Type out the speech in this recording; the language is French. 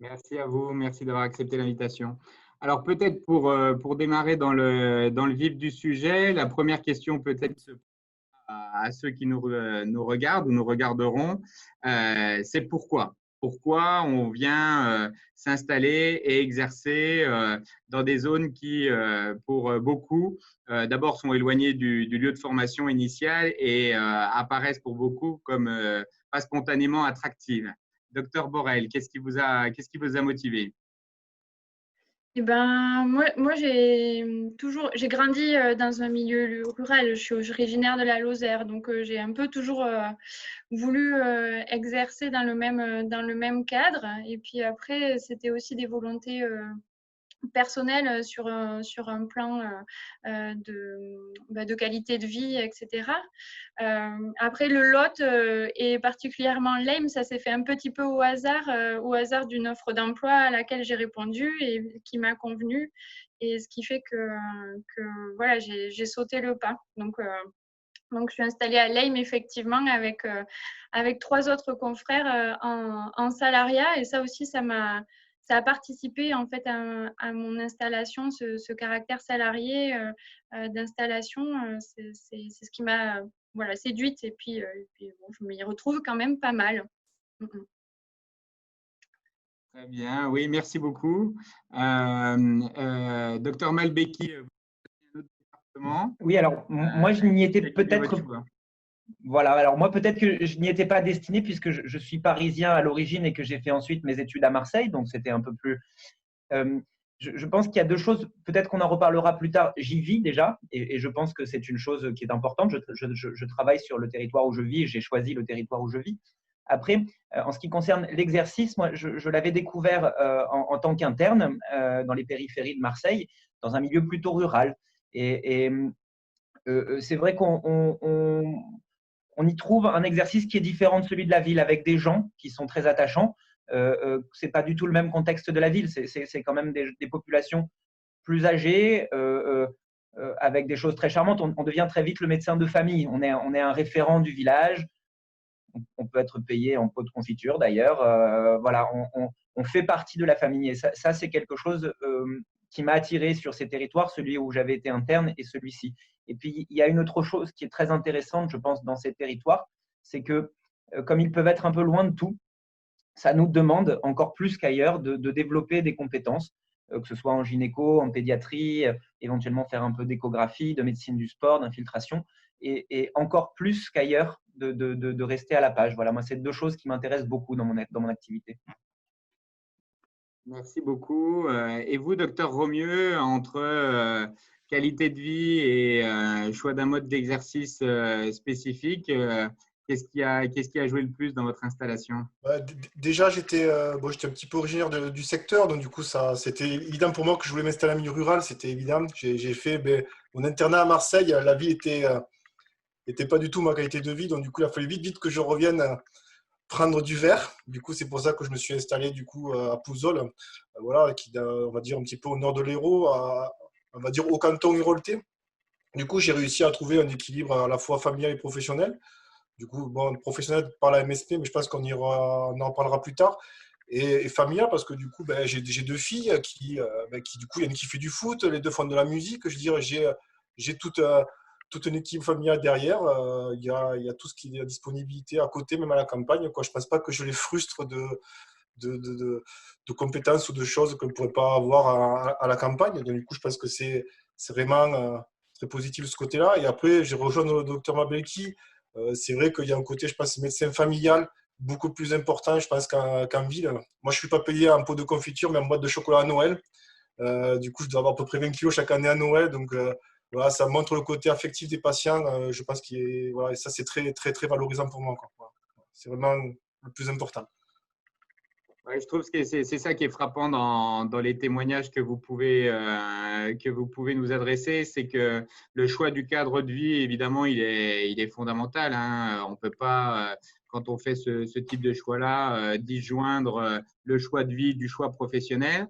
Merci à vous, merci d'avoir accepté l'invitation. Alors peut-être pour démarrer dans le vif du sujet, la première question peut-être à ceux qui nous regardent ou nous regarderont, c'est pourquoi. Pourquoi on vient s'installer et exercer dans des zones qui, pour beaucoup, d'abord sont éloignées du lieu de formation initial et apparaissent pour beaucoup comme pas spontanément attractives. Docteur Borel, qu'est-ce qui vous a motivé? Eh ben, moi j'ai grandi dans un milieu rural. Je suis originaire de la Lozère, donc j'ai un peu toujours voulu exercer dans le même cadre. Et puis après, c'était aussi des volontés personnel sur un plan de qualité de vie, etc. Après, le Lot est particulièrement lame. Ça s'est fait un petit peu au hasard d'une offre d'emploi à laquelle j'ai répondu et qui m'a convenu. Et ce qui fait que voilà, j'ai sauté le pas. Donc, je suis installée à Lame, effectivement, avec trois autres confrères en salariat. Et ça aussi, ça a participé en fait à mon installation, ce caractère salarié d'installation. C'est ce qui m'a voilà, séduite. Et puis bon, je m'y retrouve quand même pas mal. Très bien, oui, merci beaucoup. Docteur Malbecki, vous avez un autre département. Oui, alors moi je n'y étais Quel était votre peut-être, choix? voilà, alors moi peut-être que je n'y étais pas destiné puisque je suis parisien à l'origine et que j'ai fait ensuite mes études à Marseille, donc c'était un peu plus. euh, je pense qu'il y a deux choses, peut-être qu'on en reparlera plus tard. J'y vis déjà et je pense que c'est une chose qui est importante. Je travaille sur le territoire où je vis et j'ai choisi le territoire où je vis. Après, en ce qui concerne l'exercice, moi je l'avais découvert en tant qu'interne dans les périphéries de Marseille, dans un milieu plutôt rural. Et c'est vrai qu'on y trouve un exercice qui est différent de celui de la ville, avec des gens qui sont très attachants. C'est pas du tout le même contexte de la ville. C'est quand même des populations plus âgées, avec des choses très charmantes. On devient très vite le médecin de famille. On est un référent du village. On peut être payé en pot de confiture d'ailleurs. Voilà, on fait partie de la famille. Et ça c'est quelque chose qui m'a attiré sur ces territoires, celui où j'avais été interne et celui-ci. Et puis, il y a une autre chose qui est très intéressante, je pense, dans ces territoires, c'est que comme ils peuvent être un peu loin de tout, ça nous demande encore plus qu'ailleurs de développer des compétences, que ce soit en gynéco, en pédiatrie, éventuellement faire un peu d'échographie, de médecine du sport, d'infiltration, et encore plus qu'ailleurs de rester à la page. Voilà, moi, c'est deux choses qui m'intéressent beaucoup dans mon activité. Merci beaucoup. Et vous, docteur Romieux, entre qualité de vie et choix d'un mode d'exercice spécifique, qu'est-ce qui a joué le plus dans votre installation? Déjà, j'étais un petit peu originaire du secteur, donc du coup, c'était évident pour moi que je voulais m'installer en milieu rural, c'était évident. J'ai fait mon internat à Marseille, la vie était pas du tout ma qualité de vie, donc du coup, il a fallu vite que je revienne prendre du verre. Du coup, c'est pour ça que je me suis installé du coup à Pouzol, voilà, qui est, on va dire un petit peu au nord de l'Hérault, on va dire au canton héroltais. Du coup, j'ai réussi à trouver un équilibre à la fois familial et professionnel. Du coup, bon, professionnel par la MSP, mais je pense on en parlera plus tard. Et familial, parce que du coup, ben, j'ai deux filles qui, du coup, il y en a une qui fait du foot, les deux font de la musique. Je veux dire, j'ai toute une équipe familiale derrière. Il y a tout ce qui est à disponibilité à côté, même à la campagne. Quoi. Je ne pense pas que je les frustre de, de, de- de compétences ou de choses qu'on ne pourrait pas avoir à la campagne. Donc, du coup, je pense que c'est vraiment très positif de ce côté-là. Et après, j'ai rejoint le docteur Mabelki. C'est vrai qu'il y a un côté, je pense, médecin familial beaucoup plus important, je pense, qu'en ville. Moi, je ne suis pas payé en pot de confiture, mais en boîte de chocolat à Noël. Du coup, je dois avoir à peu près 20 kilos chaque année à Noël. Donc, voilà, ça montre le côté affectif des patients. Je pense voilà, et ça, c'est très, très, très valorisant pour moi. Quoi. Voilà. C'est vraiment le plus important. Ouais, je trouve que c'est ça qui est frappant dans les témoignages que vous pouvez nous adresser, c'est que le choix du cadre de vie, évidemment, il est fondamental, hein. On ne peut pas, quand on fait ce type de choix-là, disjoindre le choix de vie du choix professionnel.